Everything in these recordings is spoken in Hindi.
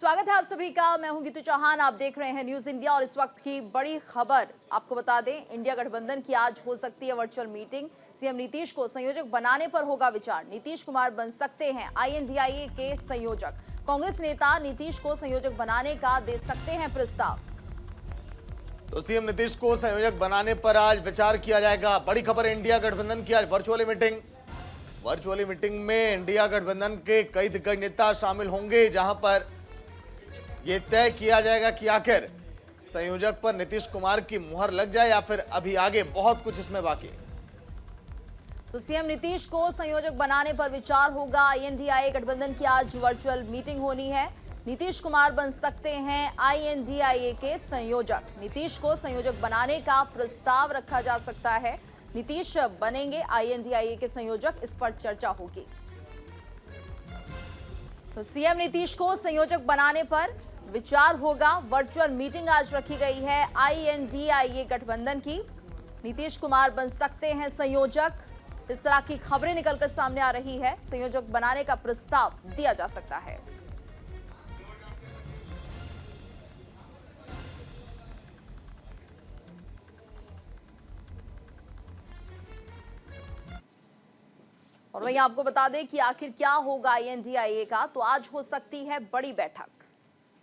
स्वागत है आप सभी का। मैं हूं गीतू चौहान, आप देख रहे हैं न्यूज इंडिया और इस वक्त की बड़ी खबर आपको बता दें, इंडिया गठबंधन की आज हो सकती है वर्चुअल मीटिंग। सीएम नीतीश को संयोजक बनाने पर होगा विचार। नीतीश कुमार बन सकते हैं आईएनडीआईए के संयोजक। कांग्रेस नेता नीतीश को संयोजक बनाने का दे सकते हैं प्रस्ताव। तो सीएम नीतीश को संयोजक बनाने पर आज विचार किया जाएगा। बड़ी खबर, इंडिया गठबंधन की आज वर्चुअली मीटिंग। वर्चुअली मीटिंग में इंडिया गठबंधन के कई दिग्गज नेता शामिल होंगे, जहां पर यह तय किया जाएगा कि आखिर संयोजक पर नीतीश कुमार की मुहर लग जाए या फिर अभी आगे बहुत कुछ इसमें बाकी है। तो सीएम नीतीश को संयोजक बनाने पर विचार होगा। आईएनडीआईए गठबंधन की आज वर्चुअल मीटिंग होनी है। नीतीश कुमार बन सकते हैं आईएनडीआईए के संयोजक। नीतीश को संयोजक बनाने का प्रस्ताव रखा जा सकता है। नीतीश बनेंगे आईएनडीआईए के संयोजक, इस पर चर्चा होगी। तो सीएम नीतीश को संयोजक बनाने पर विचार होगा। वर्चुअल मीटिंग आज रखी गई है आईएनडीआईए गठबंधन की। नीतीश कुमार बन सकते हैं संयोजक, इस तरह की खबरें निकलकर सामने आ रही है। संयोजक बनाने का प्रस्ताव दिया जा सकता है। और वहीं आपको बता दें कि आखिर क्या होगा आईएनडीआईए का, तो आज हो सकती है बड़ी बैठक।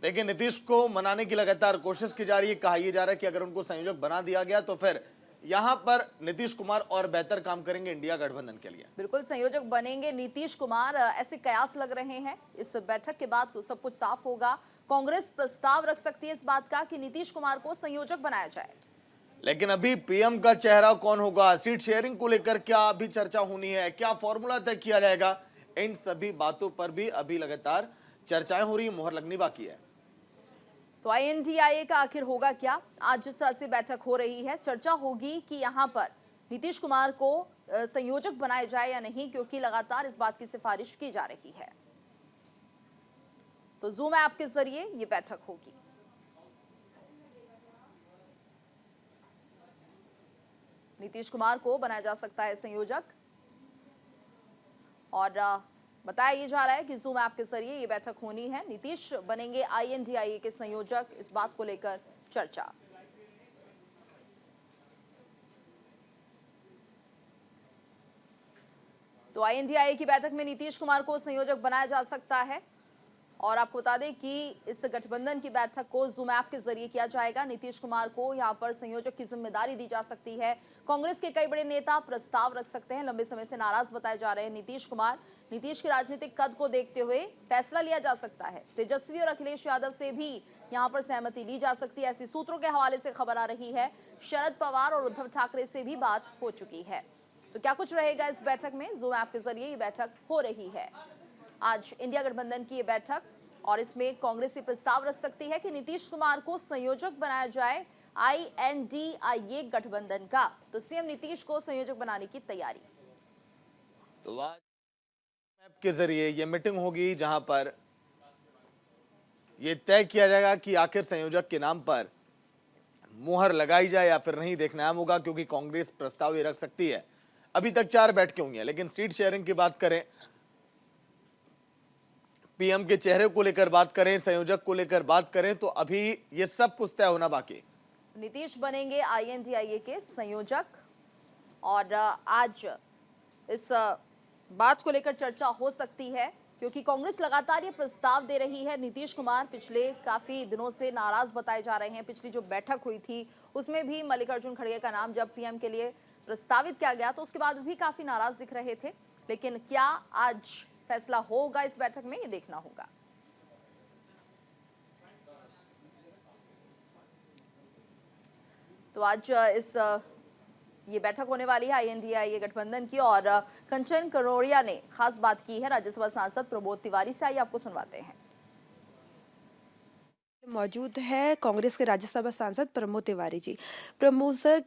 लेकिन नीतीश को मनाने की लगातार कोशिश की जा रही है। कहा यह जा रहा है कि अगर उनको संयोजक बना दिया गया तो फिर यहां पर नीतीश कुमार और बेहतर काम करेंगे इंडिया गठबंधन के लिए। बिल्कुल संयोजक बनेंगे नीतीश कुमार, ऐसे कयास लग रहे हैं। इस बैठक के बाद सब कुछ साफ होगा। कांग्रेस प्रस्ताव रख सकती है इस बात का कि नीतीश कुमार को संयोजक बनाया जाए। लेकिन अभी पीएम का चेहरा कौन होगा, सीट शेयरिंग को लेकर क्या अभी चर्चा होनी है, क्या फॉर्मूला तय किया जाएगा, इन सभी बातों पर भी अभी लगातार चर्चाएं हो रही है, मुहर लगनी बाकी है। तो आईएनडीआईए का आखिर होगा क्या? आज जिस तरह से बैठक हो रही है, चर्चा होगी कि यहां पर नीतीश कुमार को संयोजक बनाया जाए या नहीं, क्योंकि लगातार इस बात की सिफारिश की जा रही है। तो जूम ऐप के जरिए ये बैठक होगी। नीतीश कुमार को बनाया जा सकता है संयोजक और बताया ये जा रहा है कि जूम ऐप के जरिए ये बैठक होनी है। नीतीश बनेंगे आईएनडीआईए के संयोजक, इस बात को लेकर चर्चा। तो आईएनडीआईए की बैठक में नीतीश कुमार को संयोजक बनाया जा सकता है और आपको बता दें कि इस गठबंधन की बैठक को जूम ऐप के जरिए किया जाएगा। नीतीश कुमार को यहां पर संयोजक की जिम्मेदारी दी जा सकती है। कांग्रेस के कई बड़े नेता प्रस्ताव रख सकते हैं। लंबे समय से नाराज बताए जा रहे हैं नीतीश कुमार। नीतीश के राजनीतिक कद को देखते हुए फैसला लिया जा सकता है। तेजस्वी और अखिलेश यादव से भी यहां पर सहमति ली जा सकती है, ऐसी सूत्रों के हवाले से खबर आ रही है। शरद पवार और उद्धव ठाकरे से भी बात हो चुकी है। तो क्या कुछ रहेगा इस बैठक में? जूम ऐप के जरिए ये बैठक हो रही है आज इंडिया गठबंधन की ये बैठक, और इसमें कांग्रेस ये प्रस्ताव रख सकती है कि नीतीश कुमार को संयोजक बनाया जाए आईएनडीआईए गठबंधन का। तो सीएम नीतीश को संयोजक बनाने की तैयारी। तो आज ऐप के जरिए ये मीटिंग होगी, जहां पर यह तय किया जाएगा कि आखिर संयोजक के नाम पर मुहर लगाई जाए या फिर नहीं, देखना अहम होगा, क्योंकि कांग्रेस प्रस्ताव ये रख सकती है। अभी तक 4 बैठकें हुई हैं, लेकिन सीट शेयरिंग की बात करें, पीएम के चेहरे को लेकर बात करें, संयोजक को लेकर बात करें, तो अभी ये सब कुछ तय होना बाकी। नीतीश बनेंगे आईएनडीआईए के संयोजक और आज इस बात को लेकर चर्चा हो सकती है, क्योंकि कांग्रेस लगातार ये प्रस्ताव दे रही है। नीतीश कुमार पिछले काफी दिनों से नाराज बताए जा रहे हैं। पिछली जो बैठक हुई थी उसमें भी मल्लिकार्जुन खड़गे का नाम जब पीएम के लिए प्रस्तावित किया गया तो उसके बाद भी काफी नाराज दिख रहे थे। लेकिन क्या आज फैसला होगा इस बैठक में, ये देखना होगा। तो आज ये बैठक होने वाली है आईएनडीआईए गठबंधन की और कंचन करोड़िया ने खास बात की है राज्यसभा सांसद प्रमोद तिवारी से। आइए आपको सुनवाते हैं। मौजूद है कांग्रेस के राज्यसभा सांसद प्रमोद तिवारी जी। प्रमोद सर,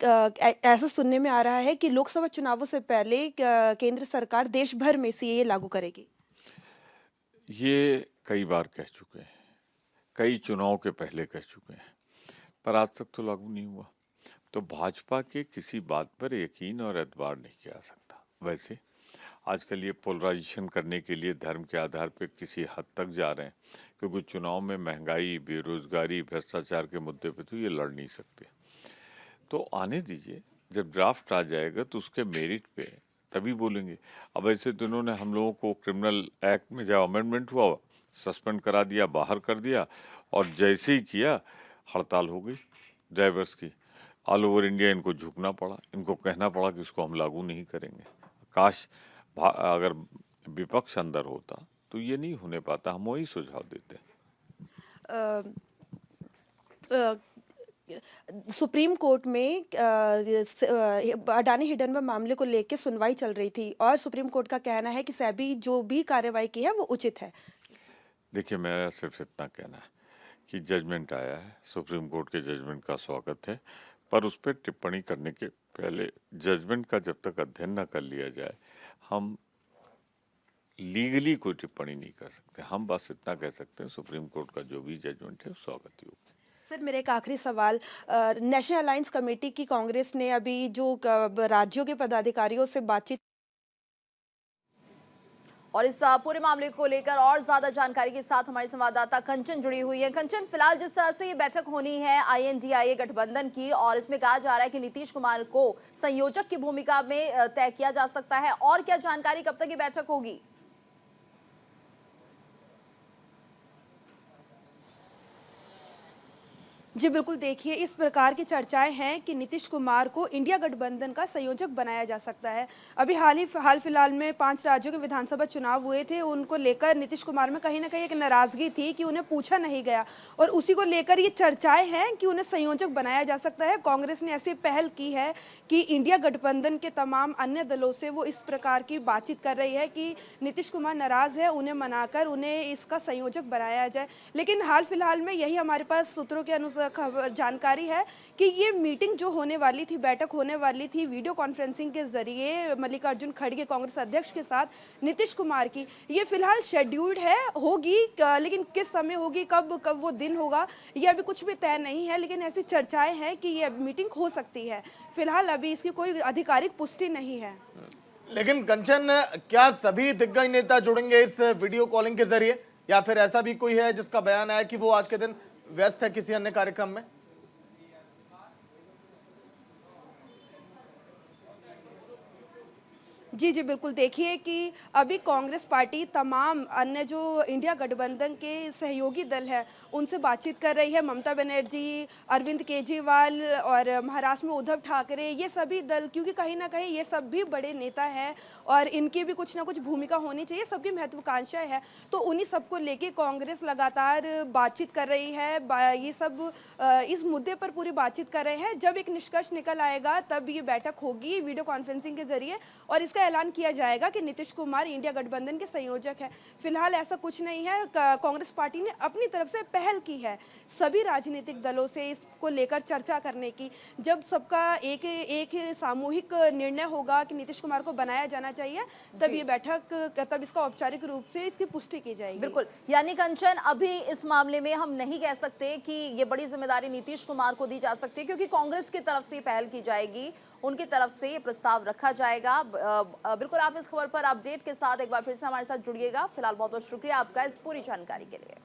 ऐसा सुनने में आ रहा है कि लोकसभा चुनावों से पहले केंद्र सरकार देश भर में सीएए लागू करेगी। ये कई बार कह चुके हैं, कई चुनाव के पहले कह चुके हैं, पर आज तक तो लागू नहीं हुआ। तो भाजपा के किसी बात पर यकीन और एतबार नहीं किया जा सकता। वैसे आजकल ये पोलराइजेशन करने के लिए धर्म के आधार पे किसी हद तक जा रहे हैं, क्योंकि चुनाव में महंगाई, बेरोजगारी, भ्रष्टाचार के मुद्दे पे तो ये लड़ नहीं सकते। तो आने दीजिए, जब ड्राफ्ट आ जाएगा तो उसके मेरिट पे तभी बोलेंगे। अब ऐसे तो इन्होंने हम लोगों को क्रिमिनल एक्ट में जब अमेंडमेंट हुआ, सस्पेंड करा दिया, बाहर कर दिया, और जैसे ही किया हड़ताल हो गई ड्राइवर्स की। ऑल ओवर इंडिया इनको झुकना पड़ा, इनको कहना पड़ा कि इसको हम लागू नहीं करेंगे। काश अगर विपक्ष अंदर होता तो ये नहीं होने पाता, हम वही सुझाव देते। सुप्रीम कोर्ट में अडानी हिडनबर्ग मामले को लेकर सुनवाई चल रही थी और सुप्रीम कोर्ट का कहना है कि सेबी जो भी कार्रवाई की है वो उचित है। देखिए, मेरा सिर्फ इतना कहना है कि जजमेंट आया है, सुप्रीम कोर्ट के जजमेंट का स्वागत है, पर उस पर टिप्पणी करने के पहले जजमेंट का जब तक अध्ययन न कर लिया जाए हम लीगली कोई टिप्पणी नहीं कर सकते। हम बस इतना कह सकते हैं सुप्रीम कोर्ट का जो भी जजमेंट है स्वागत योग्य। सर, मेरा एक आखिरी सवाल, नेशनल अलायंस कमेटी की कांग्रेस ने अभी जो राज्यों के पदाधिकारियों से बातचीत और इस पूरे मामले को लेकर और ज्यादा जानकारी के साथ हमारी संवाददाता कंचन जुड़ी हुई है। कंचन, फिलहाल जिस तरह से ये बैठक होनी है INDIA गठबंधन की, और इसमें कहा जा रहा है कि नीतीश कुमार को संयोजक की भूमिका में तय किया जा सकता है, और क्या जानकारी, कब तक ये बैठक होगी? जी बिल्कुल, देखिए इस प्रकार की चर्चाएं हैं कि नीतीश कुमार को इंडिया गठबंधन का संयोजक बनाया जा सकता है। अभी हाल फिलहाल में 5 राज्यों के विधानसभा चुनाव हुए थे, उनको लेकर नीतीश कुमार में कहीं ना कहीं एक नाराजगी थी कि उन्हें पूछा नहीं गया, और उसी को लेकर ये चर्चाएं हैं कि उन्हें संयोजक बनाया जा सकता है। कांग्रेस ने ऐसी पहल की है कि इंडिया गठबंधन के तमाम अन्य दलों से वो इस प्रकार की बातचीत कर रही है कि नीतीश कुमार नाराज है, उन्हें मनाकर उन्हें इसका संयोजक बनाया जाए। लेकिन हाल फिलहाल में यही हमारे पास सूत्रों के अनुसार खबर जानकारी है कि ये मीटिंग जो होने वाली थी, बैठक होने वाली थी वीडियो कॉन्फ्रेंसिंग के जरिए मल्लिकार्जुन खड़गे कांग्रेस अध्यक्ष के साथ नीतीश कुमार की, ये फिलहाल शेड्यूल्ड है, होगी, लेकिन किस समय होगी, कब वो दिन होगा, ये अभी कुछ भी तय नहीं है। लेकिन ऐसी चर्चाएं हैं कि ये मीटिंग हो सकती है। फिलहाल अभी इसकी कोई आधिकारिक पुष्टि नहीं है। लेकिन कंचन, क्या सभी दिग्गज नेता जुड़ेंगे इस वीडियो कॉलिंग के जरिए, या फिर ऐसा भी कोई है जिसका बयान आया कि वो आज के दिन व्यस्त है किसी अन्य कार्यक्रम में? जी जी बिल्कुल, देखिए कि अभी कांग्रेस पार्टी तमाम अन्य जो इंडिया गठबंधन के सहयोगी दल है उनसे बातचीत कर रही है। ममता बनर्जी, अरविंद केजरीवाल और महाराष्ट्र में उद्धव ठाकरे, ये सभी दल, क्योंकि कहीं ना कहीं ये सब भी बड़े नेता हैं और इनकी भी कुछ ना कुछ भूमिका होनी चाहिए, सबकी महत्वाकांक्षाएं है, तो उन्हीं सबको लेके कांग्रेस लगातार बातचीत कर रही है। ये सब इस मुद्दे पर पूरी बातचीत कर रहे हैं। जब एक निष्कर्ष निकल आएगा तब ये बैठक होगी वीडियो कॉन्फ्रेंसिंग के जरिए, और इसका ऐलान किया जाएगा कि नीतीश कुमार इंडिया गठबंधन के संयोजक है। फिलहाल ऐसा कुछ नहीं है। कांग्रेस पार्टी ने अपनी तरफ से पहल की है सभी राजनीतिक दलों से इसको लेकर चर्चा करने की। जब सबका एक सामूहिक निर्णय होगा कि नीतीश कुमार को बनाया जाना चाहिए, तब ये बैठक, तब इसका औपचारिक रूप से इसकी पुष्टि की जाएगी। बिल्कुल, यानी कंचन, अभी इस मामले में हम नहीं कह सकते कि ये बड़ी जिम्मेदारी नीतीश कुमार को दी जा सकती है, क्योंकि कांग्रेस की तरफ से पहल की जाएगी, उनकी तरफ से ये प्रस्ताव रखा जाएगा। बिल्कुल, आप इस खबर पर अपडेट के साथ एक बार फिर से हमारे साथ जुड़िएगा। फिलहाल बहुत बहुत शुक्रिया आपका इस पूरी जानकारी के लिए।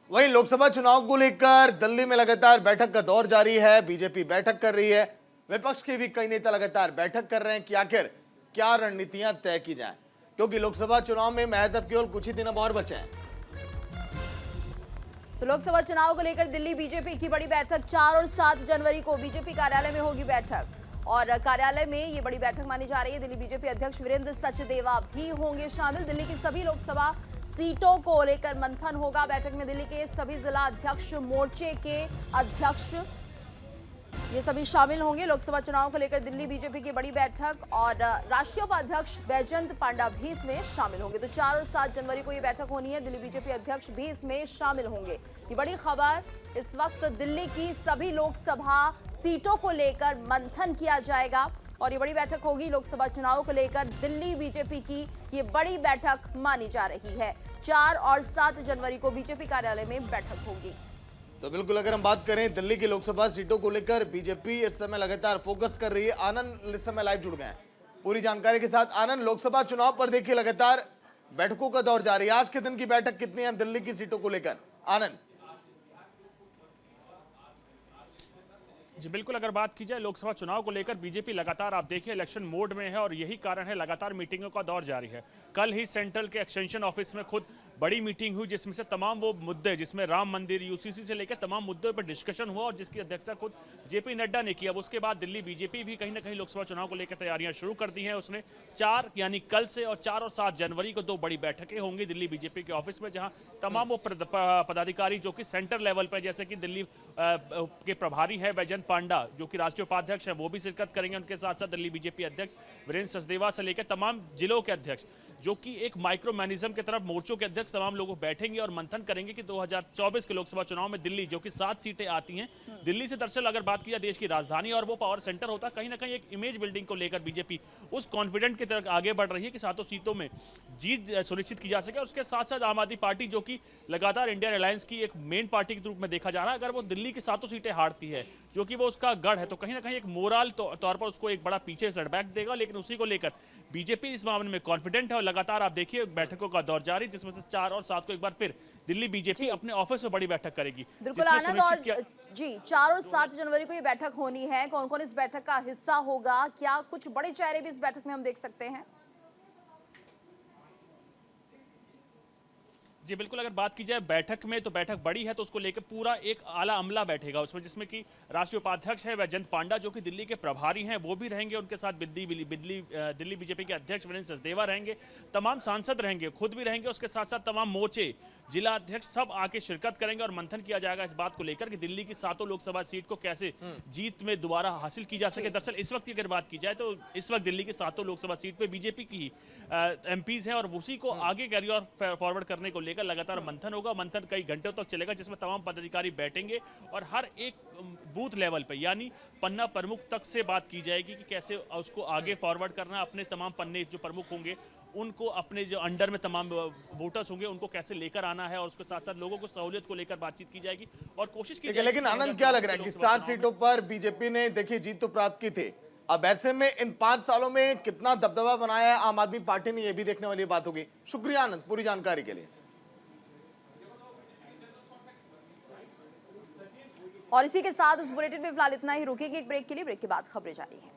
वहीं लोकसभा चुनाव को लेकर दिल्ली में लगातार बैठक का दौर जारी है। बीजेपी बैठक कर रही है, विपक्ष के भी कई नेता लगातार बैठक कर रहे हैं कि आखिर क्या रणनीतियां तय की जाएं, क्योंकि लोकसभा चुनाव में महज अब केवल कुछ ही दिन और बचे हैं। तो लोकसभा चुनाव को लेकर दिल्ली बीजेपी की बड़ी बैठक 4 और 7 जनवरी को बीजेपी कार्यालय में होगी बैठक, और कार्यालय में ये बड़ी बैठक मानी जा रही है। दिल्ली बीजेपी अध्यक्ष वीरेंद्र सचदेवा भी होंगे शामिल। दिल्ली की सभी लोकसभा सीटों को लेकर मंथन होगा बैठक में। दिल्ली के सभी जिला अध्यक्ष, मोर्चे के अध्यक्ष, ये सभी शामिल होंगे। लोकसभा चुनाव को लेकर दिल्ली बीजेपी की बड़ी बैठक, और राष्ट्रीय उपाध्यक्ष बैजंत पांडा भी इसमें शामिल होंगे। तो 4 और 7 जनवरी को ये बैठक होनी है। दिल्ली बीजेपी अध्यक्ष भी इसमें शामिल होंगे। ये बड़ी खबर, इस वक्त दिल्ली की सभी लोकसभा सीटों को लेकर मंथन किया जाएगा, और ये बड़ी बैठक होगी लोकसभा चुनाव को लेकर। दिल्ली बीजेपी की ये बड़ी बैठक मानी जा रही है। 4 और 7 जनवरी को बीजेपी कार्यालय में बैठक होगी। तो बिल्कुल, अगर हम बात करें दिल्ली की लोकसभा सीटों को लेकर, बीजेपी इस समय लगातार फोकस कर रही है। आनंद इस समय लाइव जुड़ गए हैं। पूरी जानकारी के साथ आनंद, लोकसभा चुनाव पर देखिए लगातार बैठकों का दौर जारी है। आज के दिन की बैठक कितनी है दिल्ली की सीटों को लेकर? आनंद। जी बिल्कुल, अगर बात की जाए लोकसभा चुनाव को लेकर बीजेपी लगातार आप देखिए इलेक्शन मोड में है और यही कारण है लगातार मीटिंगों का दौर जारी है। कल ही सेंट्रल के एक्सटेंशन ऑफिस में खुद बड़ी मीटिंग हुई जिसमें से तमाम वो मुद्दे, जिसमें राम मंदिर, यूसीसी से लेकर तमाम मुद्दों पर डिस्कशन हुआ और जिसकी अध्यक्षता खुद जेपी नड्डा ने की। अब उसके बाद दिल्ली बीजेपी भी कहीं ना कहीं लोकसभा चुनाव को लेकर तैयारियां शुरू कर दी हैं। उसने 4 यानी कल से और 4 और 7 जनवरी को 2 बड़ी बैठकें होंगी दिल्ली बीजेपी के ऑफिस में, जहां तमाम वो पदाधिकारी जो कि सेंटर लेवल पर, जैसे कि दिल्ली के प्रभारी है वैजयंत पांडा जो कि राष्ट्रीय उपाध्यक्ष है, वो भी शिरकत करेंगे। उनके साथ साथ दिल्ली बीजेपी अध्यक्ष वीरेंद्र सचदेवा से लेकर तमाम जिलों के अध्यक्ष जो कि एक माइक्रो मैनिज्म की तरफ मोर्चों के अध्यक्ष तमाम लोग बैठेंगे और मंथन करेंगे कि 2024 के लोकसभा चुनाव में दिल्ली जो कि 7 सीटें आती हैं, दिल्ली से दरअसल अगर बात की जाए देश की राजधानी और वो पावर सेंटर होता, कहीं ना कहीं एक इमेज बिल्डिंग को लेकर बीजेपी उस कॉन्फिडेंट की तरफ आगे बढ़ रही है कि 7 सीटों में जीत सुनिश्चित की जा सके। और उसके साथ साथ आम आदमी पार्टी जो कि लगातार इंडियन अलायंस की एक मेन पार्टी के रूप में देखा जा रहा है, अगर वो दिल्ली की 7 सीटें हारती है जो कि वो उसका गढ़ है, तो कहीं ना कहीं एक मोरल तौर पर उसको एक बड़ा पीछे सेटबैक देगा। लेकिन उसी को लेकर बीजेपी इस मामले में कॉन्फिडेंट है और लगातार आप देखिए बैठकों का दौर जारी, जिसमें से 4 और 7 को एक बार फिर दिल्ली बीजेपी अपने ऑफिस में बड़ी बैठक करेगी। बिल्कुल आनंद। और जी 4 और 7 जनवरी को ये बैठक होनी है, कौन कौन इस बैठक का हिस्सा होगा? क्या कुछ बड़े चेहरे भी इस बैठक में हम देख सकते हैं? जी बिल्कुल, अगर बात की जाए बैठक में तो बैठक बड़ी है, तो उसको लेकर पूरा एक आला अमला बैठेगा उसमें, जिसमें कि राष्ट्रीय उपाध्यक्ष है वैजयंत पांडा जो कि दिल्ली के प्रभारी हैं, वो भी रहेंगे। उनके साथ दिल्ली बीजेपी के अध्यक्ष वीरेंद्र सचदेवा रहेंगे, तमाम सांसद रहेंगे, खुद भी रहेंगे। उसके साथ साथ तमाम मोर्चे, जिला अध्यक्ष सब आके शिरकत करेंगे और मंथन किया जाएगा इस बात को लेकर कि दिल्ली की 7 लोकसभा सीट को कैसे जीत में दोबारा हासिल की जा सके। दरअसल इस वक्त की अगर बात की जाए तो इस वक्त दिल्ली की 7 लोकसभा सीट पे बीजेपी की एमपीज हैं और उसी को आगे कैरी फॉरवर्ड करने को लेकर लगातार मंथन होगा। मंथन कई घंटों तक चलेगा, जिसमें तमाम पदाधिकारी बैठेंगे और हर एक बूथ लेवल पे यानी पन्ना प्रमुख तक से बात की जाएगी कि कैसे उसको आगे फॉरवर्ड करना। अपने तमाम पन्ने जो प्रमुख होंगे उनको, अपने जो अंडर में तमाम वोटर्स होंगे उनको कैसे लेकर आना है और उसके साथ साथ लोगों को सहूलियत को लेकर बातचीत की जाएगी और कोशिश की जाएगी। लेकिन आनंद, क्या लग रहा है कि 7 सीटों पर बीजेपी ने देखिए जीत तो प्राप्त की थी, अब ऐसे में इन 5 सालों में कितना दबदबा बनाया है आम आदमी पार्टी ने, यह भी देखने वाली बात होगी। शुक्रिया आनंद पूरी जानकारी के लिए। और इसी के साथ इस बुलेटिन में फिलहाल इतना ही। रुकेंगे एक ब्रेक के लिए, ब्रेक के बाद खबरें जारी हैं।